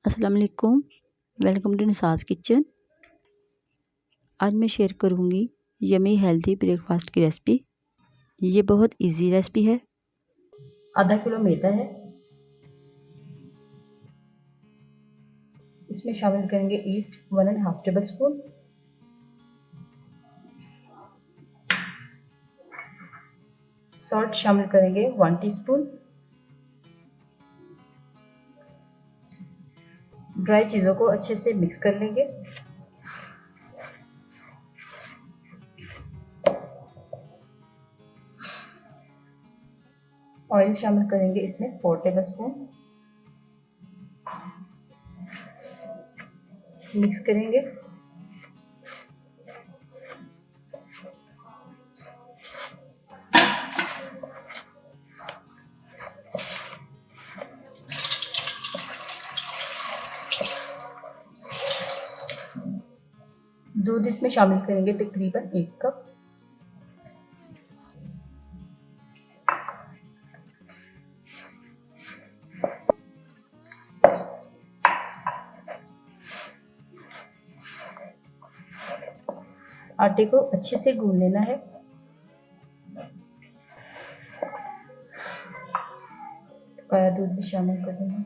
अस्सलाम वालेकुम, welcome to निसाज kitchen. आज मैं शेयर करूंगी यमी हेल्दी ब्रेकफास्ट की रेसिपी। ये बहुत इजी रेसिपी है। आधा किलो मैदा है, इसमें शामिल करेंगे ईस्ट 1.5 टेबल स्पून, सॉल्ट शामिल करेंगे 1 टीस्पून, ड्राई चीज़ों को अच्छे से मिक्स कर लेंगे। ऑयल शामिल करेंगे इसमें 4 टेबल स्पून, मिक्स करेंगे। दूध इसमें शामिल करेंगे तकरीबन 1 कप। आटे को अच्छे से गूंद लेना है। पकाया दूध भी शामिल कर देंगे।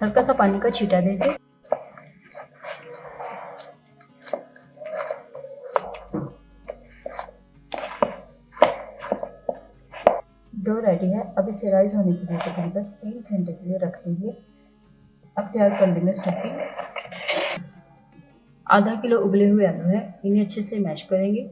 हल्का सा पानी का छींटा देंगे। डो रेडी है। अब इसे राइस होने के लिए तकरीबन 3 घंटे के लिए रख देंगे। अब तैयार कर लेंगे स्टफिंग। आधा किलो उबले हुए आलू है, इन्हें अच्छे से मैश करेंगे।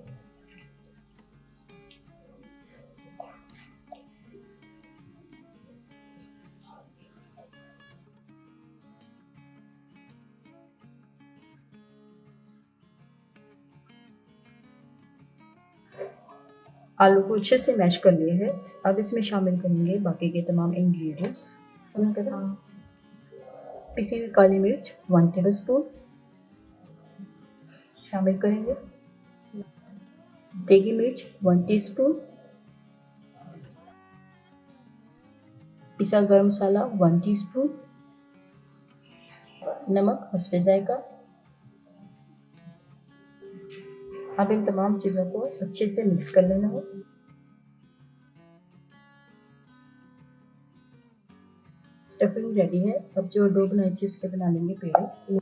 आलू को अच्छे से मैश कर लिए हैं। अब इसमें शामिल करेंगे बाकी के तमाम इंग्रेडिएंट्स। पिसी हुई काली मिर्च 1 टेबल स्पून शामिल करेंगे। देगी मिर्च 1 टीस्पून, पिसा गरम मसाला 1 टीस्पून, नमक हस्बे जायका। अब इन तमाम चीज़ों को अच्छे से मिक्स कर लेना है। स्टफिंग रेडी है। अब जो डो बनाई थी उसके बना लेंगे पेड़े।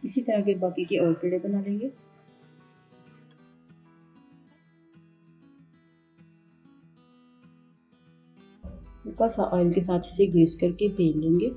इसी तरह के बाकी के और पेड़े बना लेंगे। हल्का सा ऑयल के साथ इसे ग्रीस करके बेल लेंगे।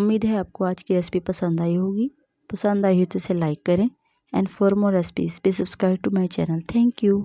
उम्मीद है आपको आज की रेसिपी पसंद आई होगी। पसंद आई हो तो इसे लाइक करें and for more recipes please subscribe to my channel. Thank you.